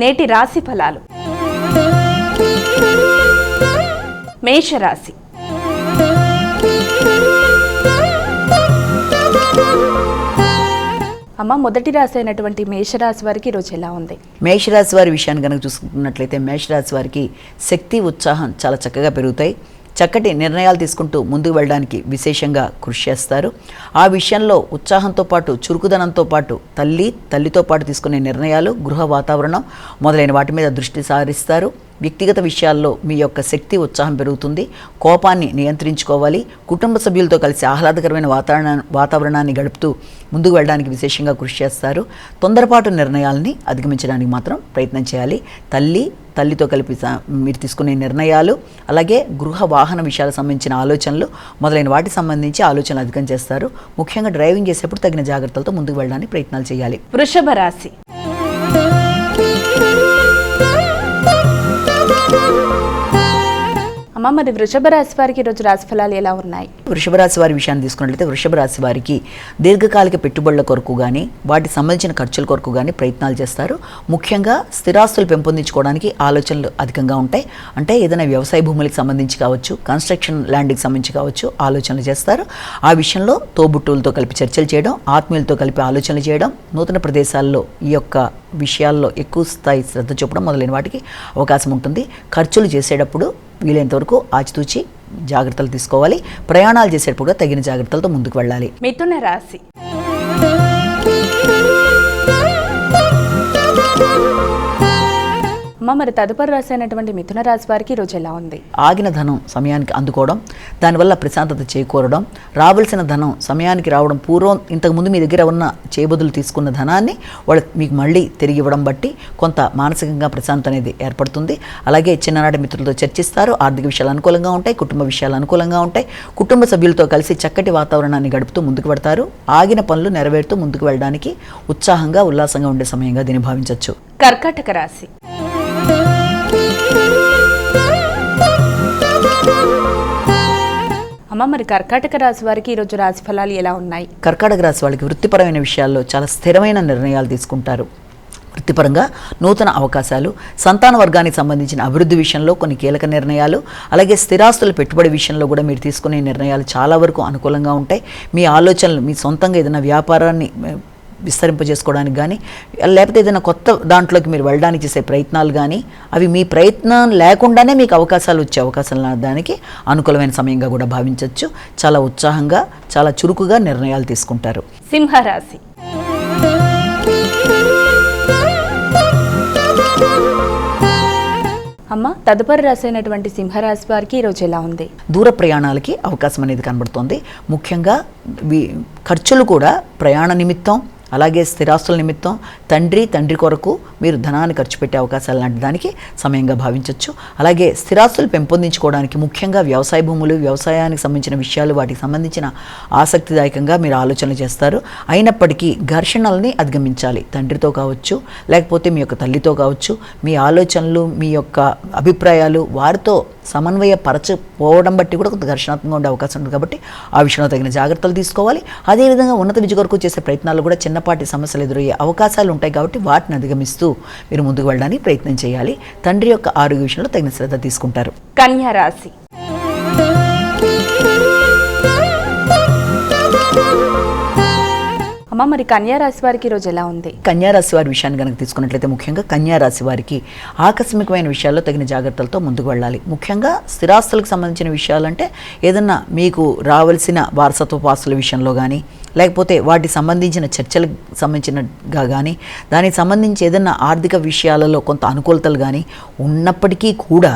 నేటి రాశి ఫలాలు. మేషరాశి. అమ్మ, మొదటి రాశి అయినటువంటి మేషరాశి వారికి ఈరోజు ఎలా ఉంది? మేషరాశి వారి విషయాన్ని కనుక చూసుకున్నట్లయితే మేషరాశి వారికి శక్తి, ఉత్సాహం చాలా చక్కగా పెరుగుతాయి. చక్కటి నిర్ణయాలు తీసుకుంటూ ముందుకు వెళ్ళడానికి విశేషంగా కృషి చేస్తారు. ఆ విషయంలో ఉత్సాహంతో పాటు చురుకుదనంతో పాటు తల్లితో పాటు తీసుకునే నిర్ణయాలు, గృహ వాతావరణం మొదలైన వాటి మీద దృష్టి సారిస్తారు. వ్యక్తిగత విషయాల్లో మీ యొక్క శక్తి, ఉత్సాహం పెరుగుతుంది. కోపాన్ని నియంత్రించుకోవాలి. కుటుంబ సభ్యులతో కలిసి ఆహ్లాదకరమైన వాతావరణాన్ని గడుపుతూ ముందుకు వెళ్ళడానికి విశేషంగా కృషి చేస్తారు. తొందరపాటు నిర్ణయాలని అధిగమించడానికి మాత్రం ప్రయత్నం చేయాలి. తల్లితో కలిపి మీరు తీసుకునే నిర్ణయాలు, అలాగే గృహ వాహన విషయాలకు సంబంధించిన ఆలోచనలు మొదలైన వాటికి సంబంధించి ఆలోచనలు అధికం చేస్తారు. ముఖ్యంగా డ్రైవింగ్ చేసేప్పుడు తగిన జాగ్రత్తలతో ముందుకు వెళ్ళడానికి ప్రయత్నాలు చేయాలి. వృషభ రాశి. అమ్మ, మరి వృషభ రాశి వారికి ఈరోజు రాశి ఫలాలు ఎలా ఉన్నాయి? వృషభ రాశి వారి విషయాన్ని తీసుకున్నట్లయితే వృషభ రాశి వారికి దీర్ఘకాలిక పెట్టుబడుల కొరకు కానీ వాటికి సంబంధించిన ఖర్చుల కొరకు కానీ ప్రయత్నాలు చేస్తారు. ముఖ్యంగా స్థిరాస్తులు పెంపొందించుకోవడానికి ఆలోచనలు అధికంగా ఉంటాయి. అంటే ఏదైనా వ్యవసాయ భూములకు సంబంధించి కావచ్చు, కన్స్ట్రక్షన్ ల్యాండ్కి సంబంధించి కావచ్చు ఆలోచనలు చేస్తారు. ఆ విషయంలో తోబుట్టువులతో కలిపి చర్చలు చేయడం, ఆత్మీయులతో కలిపి ఆలోచనలు చేయడం, నూతన ప్రదేశాల్లో ఈ యొక్క విషయాల్లో ఎక్కువ స్థాయి శ్రద్ధ చూపడం మొదలైన వాటికి అవకాశం ఉంటుంది. ఖర్చులు చేసేటప్పుడు వీలైనంతవరకు ఆచితూచి జాగ్రత్తలు తీసుకోవాలి. ప్రయాణాలు చేసేటప్పుడు కూడా తగిన జాగ్రత్తలతో ముందుకు వెళ్ళాలి. మిథున రాశి. అమ్మ, మరి తదుపరి రాశి అయినటువంటి మిథున రాశి వారికి ఈరోజు ఎలా ఉంది? ఆగిన ధనం సమయానికి అందుకోవడం, దానివల్ల ప్రశాంతత చేకూరడం, రావాల్సిన ధనం సమయానికి రావడం, పూర్వం ఇంతకుముందు మీ దగ్గర ఉన్న చేబదులు తీసుకున్న ధనాన్ని వాళ్ళు మీకు మళ్ళీ తిరిగి ఇవ్వడం బట్టి కొంత మానసికంగా ప్రశాంతత అనేది ఏర్పడుతుంది. అలాగే చిన్ననాటి మిత్రులతో చర్చిస్తారు. ఆర్థిక విషయాలు అనుకూలంగా ఉంటాయి, కుటుంబ విషయాలు అనుకూలంగా ఉంటాయి. కుటుంబ సభ్యులతో కలిసి చక్కటి వాతావరణాన్ని గడుపుతూ ముందుకు పెడతారు. ఆగిన పనులు నెరవేరుతూ ముందుకు వెళ్ళడానికి ఉత్సాహంగా, ఉల్లాసంగా ఉండే సమయంగా దీన్ని భావించవచ్చు. కర్కాటక రాశి. అమ్మ, మరి కర్కాటక రాశి వారికి ఈరోజు రాశి ఫలాలు ఎలా ఉన్నాయి? కర్కాటక రాశి వాళ్ళకి వృత్తిపరమైన విషయాల్లో చాలా స్థిరమైన నిర్ణయాలు తీసుకుంటారు. వృత్తిపరంగా నూతన అవకాశాలు, సంతాన వర్గానికి సంబంధించిన అభివృద్ధి విషయంలో కొన్ని కీలక నిర్ణయాలు, అలాగే స్థిరాస్తుల పెట్టుబడి విషయంలో కూడా మీరు తీసుకునే నిర్ణయాలు చాలా వరకు అనుకూలంగా ఉంటాయి. మీ ఆలోచనలు, మీ సొంతంగా ఏదైనా వ్యాపారాన్ని విస్తరింపజేసుకోవడానికి కానీ, లేకపోతే ఏదైనా కొత్త దాంట్లోకి మీరు వెళ్ళడానికి చేసే ప్రయత్నాలు కానీ, అవి మీ ప్రయత్నం లేకుండానే మీకు అవకాశాలు వచ్చే అవకాశాలు దానికి అనుకూలమైన సమయంగా కూడా భావించవచ్చు. చాలా ఉత్సాహంగా, చాలా చురుకుగా నిర్ణయాలు తీసుకుంటారు. సింహరాశి. అమ్మ, తదుపరి రాశి అయినటువంటి సింహరాశి వారికి ఈరోజు ఎలా ఉంది? దూర ప్రయాణాలకి అవకాశం అనేది కనబడుతోంది. ముఖ్యంగా ఖర్చులు కూడా ప్రయాణ నిమిత్తం, అలాగే స్థిరాస్తుల నిమిత్తం, తండ్రి కొరకు మీరు ధనాన్ని ఖర్చు పెట్టే అవకాశాలు లాంటి దానికి సమయంగా భావించవచ్చు. అలాగే స్థిరాస్తులు పెంపొందించుకోవడానికి ముఖ్యంగా వ్యవసాయ భూములు, వ్యవసాయానికి సంబంధించిన విషయాలు, వాటికి సంబంధించిన ఆసక్తిదాయకంగా మీరు ఆలోచనలు చేస్తారు. అయినప్పటికీ ఘర్షణల్ని అధిగమించాలి. తండ్రితో కావచ్చు, లేకపోతే మీ యొక్క తల్లితో కావచ్చు. మీ ఆలోచనలు, మీ యొక్క అభిప్రాయాలు వారితో సమన్వయపరచకపోవడం బట్టి కూడా కొంత ఘర్షణాత్మకంగా ఉండే అవకాశం ఉంది. కాబట్టి ఆ విషయంలో తగిన జాగ్రత్తలు తీసుకోవాలి. అదేవిధంగా ఉన్నత విద్య కొరకు చేసే ప్రయత్నాలు కూడా చిన్నపాటి సమస్యలు ఎదురయ్యే అవకాశాలు ఉంటాయి. కాబట్టి వాటిని అధిగమిస్తూ మీరు ముందుకు వెళ్ళడానికి ప్రయత్నం చేయాలి. తండ్రి యొక్క ఆరోగ్య విషయంలో తగిన శ్రద్ధ తీసుకుంటారు. కన్యా రాశి. అమ్మ, మరి కన్యా రాశి వారికి ఈరోజు ఎలా ఉంది? కన్యా రాశి వారి విషయాన్ని కనుక తీసుకున్నట్లయితే ముఖ్యంగా కన్యా రాశి వారికి ఆకస్మికమైన విషయాల్లో తగిన జాగ్రత్తలతో ముందుకు వెళ్ళాలి. ముఖ్యంగా స్థిరాస్తులకు సంబంధించిన విషయాలంటే ఏదన్నా మీకు రావాల్సిన వారసత్వ ఆస్తుల విషయంలో కానీ, లేకపోతే వాటికి సంబంధించిన చర్చలకు సంబంధించినగా కానీ, దానికి సంబంధించి ఏదన్నా ఆర్థిక విషయాలలో కొంత అనుకూలతలు కానీ ఉన్నప్పటికీ కూడా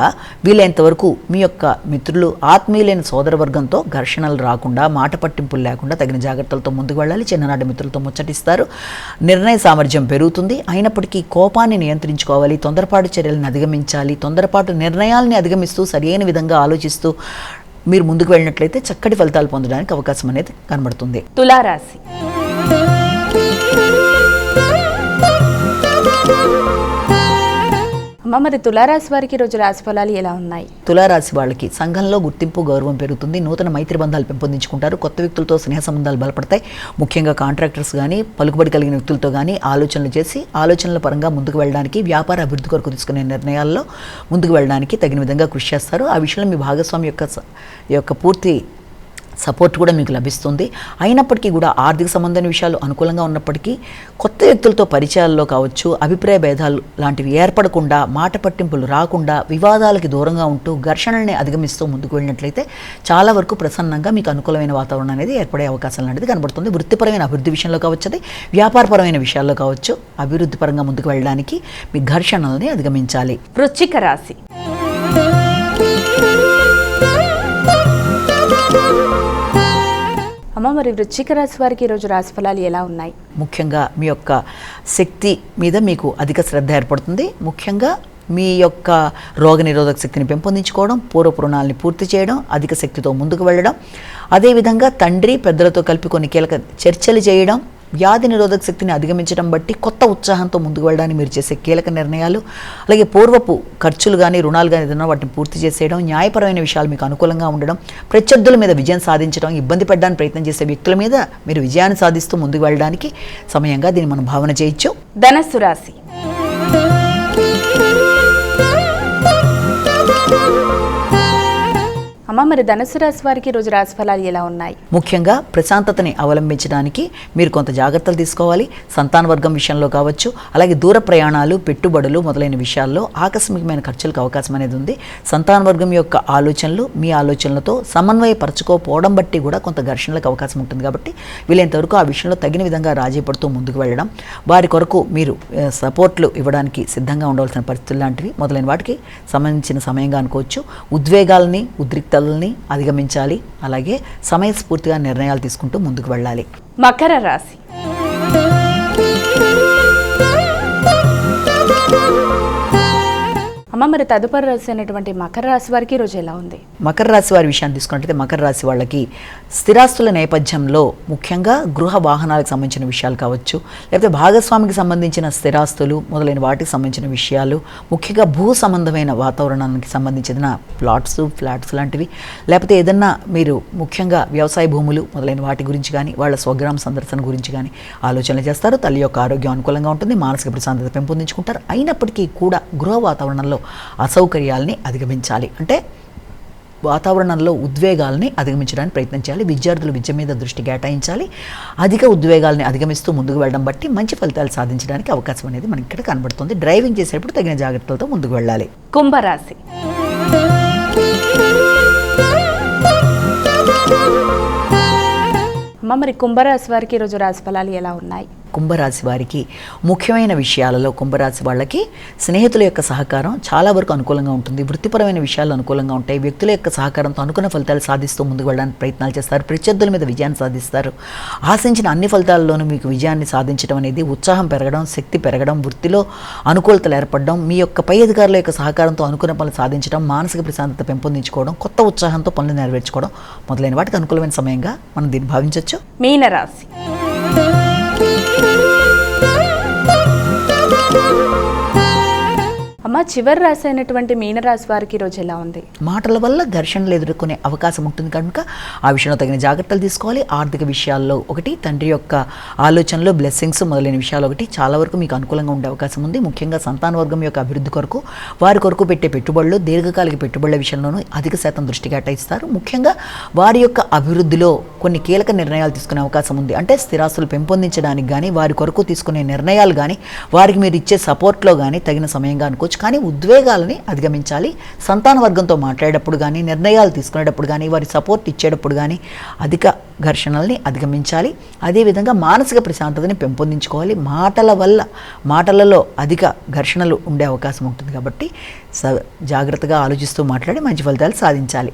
వీలైనంతవరకు మీ యొక్క మిత్రులు, ఆత్మీయులైన సోదరవర్గంతో ఘర్షణలు రాకుండా, మాట పట్టింపులు లేకుండా తగిన జాగ్రత్తలతో ముందుకు వెళ్ళాలి. చిన్ననాటి మిత్రులతో ముచ్చటిస్తారు. నిర్ణయ సామర్థ్యం పెరుగుతుంది. అయినప్పటికీ కోపాన్ని నియంత్రించుకోవాలి. తొందరపాటు చర్యలను అధిగమించాలి. తొందరపాటు నిర్ణయాలని అధిగమిస్తూ సరైన విధంగా ఆలోచిస్తూ మీరు ముందుకు వెళ్ళినట్లయితే చక్కటి ఫలితాలు పొందడానికి అవకాశం అనేది కనబడుతుంది. తులారాశి. అమ్మ, అమ్మ మరి తులారాశి వారికి ఈరోజు రాశి ఫలాలు ఎలా ఉన్నాయి? తులారాశి వాళ్ళకి సంఘంలో గుర్తింపు గౌరవం పెరుగుతుంది. నూతన మైత్రి బంధాలు పెంపొందించుకుంటారు. కొత్త వ్యక్తులతో స్నేహ సంబంధాలు బలపడతాయి. ముఖ్యంగా కాంట్రాక్టర్స్ కానీ పలుకుబడి కలిగిన వ్యక్తులతో కానీ ఆలోచనలు చేసి ఆలోచనల పరంగా ముందుకు వెళ్ళడానికి, వ్యాపార అభివృద్ధి కొరకు తీసుకునే నిర్ణయాల్లో ముందుకు వెళ్ళడానికి తగిన విధంగా కృషి చేస్తారు. ఆ విషయంలో మీ భాగస్వామి యొక్క పూర్తి సపోర్ట్ కూడా మీకు లభిస్తుంది. అయినప్పటికీ కూడా ఆర్థిక సంబంధమైన విషయాలు అనుకూలంగా ఉన్నప్పటికీ కొత్త వ్యక్తులతో పరిచయాల్లో కావచ్చు, అభిప్రాయ భేదాలు లాంటివి ఏర్పడకుండా, మాట పట్టింపులు రాకుండా, వివాదాలకి దూరంగా ఉంటూ ఘర్షణల్ని అధిగమిస్తూ ముందుకు వెళ్ళినట్లయితే చాలా వరకు ప్రసన్నంగా మీకు అనుకూలమైన వాతావరణం అనేది ఏర్పడే అవకాశం లాంటిది కనబడుతుంది. వృత్తిపరమైన అభివృద్ధి విషయంలో కావచ్చు, అది వ్యాపారపరమైన విషయాల్లో కావచ్చు, అభివృద్ధి పరంగా ముందుకు వెళ్ళడానికి మీ ఘర్షణల్ని అధిగమించాలి. వృశ్చిక రాశి. అమ్మ మరి వృశ్చిక రాశి వారికి ఈరోజు రాశి ఫలాలు ఎలా ఉన్నాయి? ముఖ్యంగా మీ యొక్క శక్తి మీద మీకు అధిక శ్రద్ధ ఏర్పడుతుంది. ముఖ్యంగా మీ యొక్క రోగనిరోధక శక్తిని పెంపొందించుకోవడం, పూర్వపు రుణాలని పూర్తి చేయడం, అధిక శక్తితో ముందుకు వెళ్ళడం, అదేవిధంగా తండ్రి పెద్దలతో కలిపి కొన్ని కీలక చర్చలు చేయడం, వ్యాధి నిరోధక శక్తిని అధిగమించడం బట్టి కొత్త ఉత్సాహంతో ముందుకు వెళ్ళడానికి మీరు చేసే కీలక నిర్ణయాలు, అలాగే పూర్వపు ఖర్చులు కానీ రుణాలు కానీ ఏదైనా వాటిని పూర్తి చేసేయడం, న్యాయపరమైన విషయాలు మీకు అనుకూలంగా ఉండడం, ప్రత్యర్థుల మీద విజయం సాధించడం, ఇబ్బంది పెట్టడానికి ప్రయత్నం చేసే వ్యక్తుల మీద మీరు విజయాన్ని సాధిస్తూ ముందుకు వెళ్ళడానికి సమయంగా దీన్ని మనం భావన చేయొచ్చు. ధనస్సు రాశి. అమ్మ మరి ధనుసు రాశి వారికి ఈరోజు రాశి ఫలాలు ఎలా ఉన్నాయి? ముఖ్యంగా ప్రశాంతతని అవలంబించడానికి మీరు కొంత జాగ్రత్తలు తీసుకోవాలి. సంతాన వర్గం విషయంలో కావచ్చు, అలాగే దూర ప్రయాణాలు, పెట్టుబడులు మొదలైన విషయాల్లో ఆకస్మికమైన ఖర్చులకు అవకాశం అనేది ఉంది. సంతాన వర్గం యొక్క ఆలోచనలు మీ ఆలోచనలతో సమన్వయపరచుకోకపోవడం బట్టి కూడా కొంత ఘర్షణలకు అవకాశం ఉంటుంది. కాబట్టి వీలైనంతవరకు ఆ విషయంలో తగిన విధంగా రాజీ పడుతూ ముందుకు వెళ్ళడం, వారి కొరకు మీరు సపోర్ట్లు ఇవ్వడానికి సిద్ధంగా ఉండవలసిన పరిస్థితులు లాంటివి మొదలైన వాటికి సంబంధించిన సమయంగా అనుకోవచ్చు. ఉద్వేగాలని, ఉద్రిక్తలని అధిగమించాలి. అలాగే సమయస్ఫూర్తిగా నిర్ణయాలు తీసుకుంటూ ముందుకు వెళ్ళాలి. మకర రాశి. అమ్మ మరి తదుపరి రాశి అయినటువంటి మకర రాశి వారికి ఈరోజు ఎలా ఉంది? మకర రాశి వారి విషయాన్ని తీసుకున్నట్లయితే మకర రాశి వాళ్ళకి స్థిరాస్తుల నేపథ్యంలో ముఖ్యంగా గృహ వాహనాలకు సంబంధించిన విషయాలు కావచ్చు, లేకపోతే భాగస్వామికి సంబంధించిన స్థిరాస్తులు మొదలైన వాటికి సంబంధించిన విషయాలు, ముఖ్యంగా భూ సంబంధమైన వాతావరణానికి సంబంధించిన ఫ్లాట్స్ లాంటివి, లేకపోతే ఏదన్నా మీరు ముఖ్యంగా వ్యవసాయ భూములు మొదలైన వాటి గురించి కానీ, వాళ్ళ స్వగ్రామ సందర్శన గురించి కానీ ఆలోచనలు చేస్తారు. తల్లి యొక్క ఆరోగ్యం అనుకూలంగా ఉంటుంది. మానసిక ప్రశాంతత పెంపొందించుకుంటారు. అయినప్పటికీ కూడా గృహ వాతావరణంలో అసౌకర్యాలని అధిగమించాలి. అంటే వాతావరణంలో ఉద్వేగాలని అధిగమించడానికి ప్రయత్నం చేయాలి. విద్యార్థులు విద్య మీద దృష్టి కేటాయించాలి. అధిక ఉద్వేగాలని అధిగమిస్తూ ముందుకు వెళ్ళడం బట్టి మంచి ఫలితాలు సాధించడానికి అవకాశం అనేది మనకి ఇక్కడ కనబడుతుంది. డ్రైవింగ్ చేసేటప్పుడు తగిన జాగ్రత్తలతో ముందుకు వెళ్ళాలి. కుంభరాశి. అమ్మ మరి కుంభరాశి వారికి ఈరోజు రాశి ఫలాలు ఎలా ఉన్నాయి? కుంభరాశి వారికి ముఖ్యమైన విషయాలలో కుంభరాశి వాళ్ళకి స్నేహితుల యొక్క సహకారం చాలా వరకు అనుకూలంగా ఉంటుంది. వృత్తిపరమైన విషయాలు అనుకూలంగా ఉంటాయి. వ్యక్తుల యొక్క సహకారంతో అనుకున్న ఫలితాలు సాధిస్తూ ముందుకు వెళ్ళడానికి ప్రయత్నాలు చేస్తారు. ప్రత్యర్థుల మీద విజయాన్ని సాధిస్తారు. ఆశించిన అన్ని ఫలితాల్లోనూ మీకు విజయాన్ని సాధించడం అనేది ఉత్సాహం పెరగడం, శక్తి పెరగడం, వృత్తిలో అనుకూలతలు ఏర్పడడం, మీ యొక్క పై అధికారుల యొక్క సహకారంతో అనుకున్న పనులు సాధించడం, మానసిక ప్రశాంతత పెంపొందించుకోవడం, కొత్త ఉత్సాహంతో పనులు నెరవేర్చుకోవడం మొదలైన వాటికి అనుకూలమైన సమయంగా మనం దీన్ని భావించవచ్చు. మీనరాశి. అమ్మ చివరి రాశి అయినటువంటి మీనరాశి వారికి ఈరోజు ఎలా ఉంది? మాటల వల్ల ఘర్షణలు ఎదుర్కొనే అవకాశం ఉంటుంది కనుక ఆ విషయంలో తగిన జాగ్రత్తలు తీసుకోవాలి. ఆర్థిక విషయాల్లో ఒకటి, తండ్రి యొక్క ఆలోచనలు, బ్లెస్సింగ్స్ మొదలైన విషయాలు ఒకటి చాలా వరకు మీకు అనుకూలంగా ఉండే అవకాశం ఉంది. ముఖ్యంగా సంతాన వర్గం యొక్క అభివృద్ధి కొరకు వారి కొరకు పెట్టే పెట్టుబడులు, దీర్ఘకాలిక పెట్టుబడుల విషయంలోనూ అధిక శాతం దృష్టి కేటాయిస్తారు. ముఖ్యంగా వారి యొక్క అభివృద్ధిలో కొన్ని కీలక నిర్ణయాలు తీసుకునే అవకాశం ఉంది. అంటే స్థిరాస్తులు పెంపొందించడానికి కానీ, వారి కొరకు తీసుకునే నిర్ణయాలు కానీ, వారికి మీరు ఇచ్చే సపోర్ట్లో కానీ తగిన సమయంగా అనుకోవచ్చు. కానీ ఉద్వేగాలని అధిగమించాలి. సంతాన వర్గంతో మాట్లాడేటప్పుడు కానీ, నిర్ణయాలు తీసుకునేటప్పుడు కానీ, వారి సపోర్ట్ ఇచ్చేటప్పుడు కానీ అధిక ఘర్షణల్ని అధిగమించాలి. అదేవిధంగా మానసిక ప్రశాంతతని పెంపొందించుకోవాలి. మాటలలో అధిక ఘర్షణలు ఉండే అవకాశం ఉంటుంది. కాబట్టి జాగ్రత్తగా ఆలోచిస్తూ మాట్లాడి మంచి ఫలితాలు సాధించాలి.